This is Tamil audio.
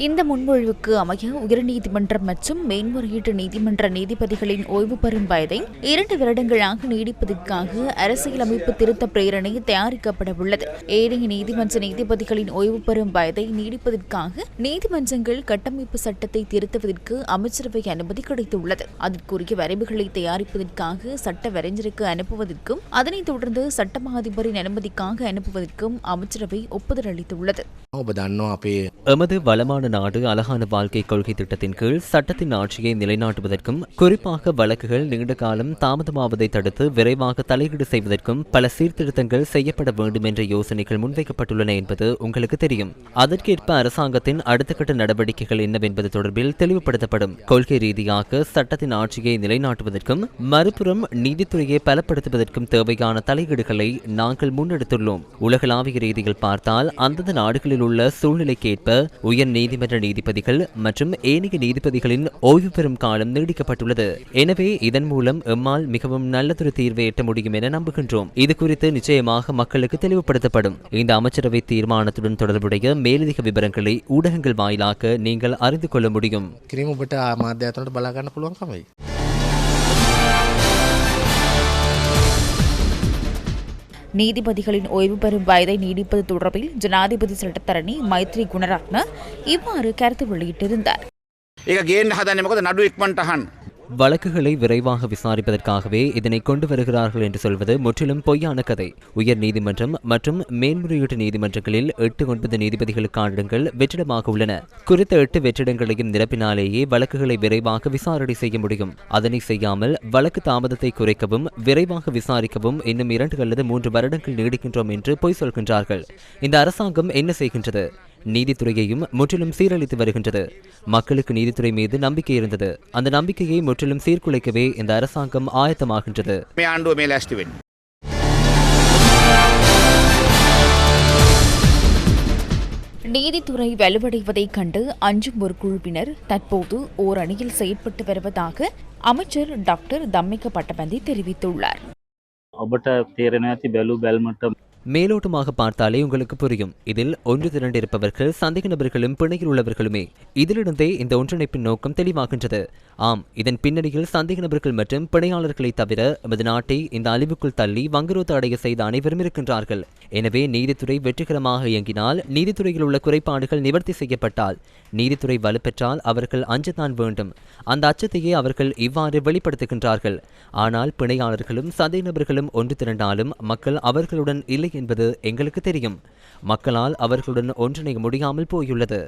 இந்த முன்மொழிவுக்கு அமைய உயர்நீதிமன்றம் மற்றும் மேன்முறையீட்டு நீதிமன்ற நீதிபதிகளின் ஓய்வு பெறும் வயதை 2 வருடங்களாக நீடிப்பதற்காக அரசியலமைப்பு திருத்த பிரேரணை தயாரிக்கப்பட உள்ளது. ஏனைய நீதிமன்ற நீதிபதிகளின் ஓய்வு பெறும் வயதை நீடிப்பதற்காக நீதிமன்றங்கள் கட்டமைப்பு சட்டத்தை திருத்துவதற்கு அமைச்சரவை அனுமதி கிடைத்துள்ளது. அதற்குரிய வரைவுகளை தயாரிப்பதற்காக சட்ட வரைஞருக்கு அனுப்புவதற்கும் அதனைத் தொடர்ந்து சட்டமா அதிபரின் அனுமதிக்காக அனுப்புவதற்கும் அமைச்சரவை ஒப்புதல் அளித்துள்ளது. எமது வளமான நாடு அழகான வாழ்க்கை கொள்கை திட்டத்தின் கீழ் சட்டத்தின் ஆட்சியை நிலைநாட்டுவதற்கும் குறிப்பாக வழக்குகள் நீண்ட காலம் தாமதமாவதை தடுத்து விரைவாக தலையீடு செய்வதற்கும் பல சீர்திருத்தங்கள் செய்யப்பட வேண்டும் என்ற யோசனைகள் முன்வைக்கப்பட்டுள்ளன என்பது உங்களுக்கு தெரியும். அதற்கேற்ப அரசாங்கத்தின் அடுத்த கட்ட நடவடிக்கைகள் என்னவென்பது தொடர்பில் தெளிவுபடுத்தப்படும். கொள்கை ரீதியாக சட்டத்தின் ஆட்சியை நிலைநாட்டுவதற்கும் மறுபுறம் நீதித்துறையை பலப்படுத்துவதற்கும் தேவையான தலையீடுகளை நாங்கள் முன்னெடுத்துள்ளோம். உலகளாவிய ரீதியில் பார்த்தால் அந்தந்த நாடுகளில் உள்ள சூழ்நிலைக்கேற்ப உயர் நீதிமன்ற நீதிபதிகள் மற்றும் ஏனைய நீதிபதிகளின் ஓய்வு பெறும் காலம் நீடிக்கப்பட்டுள்ளது. எனவே இதன் மூலம் எம்மால் மிகவும் நல்லதொரு தீர்வை எட்ட முடியும் என நம்புகின்றோம். இது குறித்து நிச்சயமாக மக்களுக்கு தெளிவுபடுத்தப்படும். இந்த அமைச்சரவை தீர்மானத்துடன் தொடர்புடைய மேலதிக விவரங்களை ஊடகங்கள் வாயிலாக நீங்கள் அறிந்து கொள்ள முடியும். நீதிபதிகளின் ஓய்வு பெறும் வயதை நீடிப்பது தொடர்பில் ஜனாதிபதி சட்டத்தரணி மைத்ரி குணரத்ன இவ்வாறு கருத்து வெளியிட்டிருந்தார். வழக்குகளை விரைவாக விசாரிப்பதற்காகவே இதனை கொண்டு வருகிறார்கள் என்று சொல்வது முற்றிலும் பொய்யான கதை. உயர் நீதிமன்றம் மற்றும் மேன்முறையீட்டு நீதிமன்றங்களில் 8-9 நீதிபதிகளுக்கான இடங்கள் வெற்றிடமாக உள்ளன. குறித்த 8 வெற்றிடங்களையும் நிரப்பினாலேயே வழக்குகளை விரைவாக விசாரணை செய்ய முடியும். அதனை செய்யாமல் வழக்கு தாமதத்தை குறைக்கவும் விரைவாக விசாரிக்கவும் இன்னும் 2 அல்லது 3 வருடங்கள் நீடிக்கின்றோம் என்று பொய் சொல்கின்றார்கள். இந்த அரசாங்கம் என்ன செய்கின்றது? நீதித்துறையையும் முற்றிலும் சீரழித்து வருகின்றது. மக்களுக்கு நீதித்துறை மீது நம்பிக்கை இருந்தது. அந்த நம்பிக்கையை முற்றிலும் சீர்குலைக்கவே இந்த அரசாங்கம் ஆயத்தமாகின்றது. நீதித்துறை வலுவடைவதைக் கண்டு அஞ்சும் ஒரு குழுவினர் தற்போது ஓர் அணியில் செயற்பட்டு வருவதாக அமைச்சர் டாக்டர் தம்மிக பட்டபந்தி தெரிவித்துள்ளார். மேலோட்டமாக பார்த்தாலே உங்களுக்கு புரியும். இதில் ஒன்று திரண்டிருப்பவர்கள் சந்தேக நபர்களும் பிணையில் உள்ளவர்களுமே. இதிலிருந்தே இந்த ஒன்றிணைப்பின் நோக்கம் தெளிவாகின்றது. ஆம், இதன் பின்னணியில் சந்தேக நபர்கள் மற்றும் பிணையாளர்களை தவிர எமது நாட்டை இந்த அழிவுக்குள் தள்ளி வங்குரோத்து அடைய செய்த அனைவரும் இருக்கின்றார்கள். எனவே நீதித்துறை வெற்றிகரமாக இயங்கினால், நீதித்துறையில் உள்ள குறைபாடுகள் நிவர்த்தி செய்யப்பட்டால், நீதித்துறை வலுப்பெற்றால் அவர்கள் அஞ்சத்தான் வேண்டும். அந்த அச்சத்தையே அவர்கள் இவ்வாறு வெளிப்படுத்துகின்றார்கள். ஆனால் பிணையாளர்களும் சந்தேக நபர்களும் ஒன்று திரண்டாலும் மக்கள் அவர்களுடன் இல்லை என்பது எங்களுக்கு தெரியும். மக்களால் அவர்களுடன் ஒன்றிணைய முடியாமல் போயுள்ளது.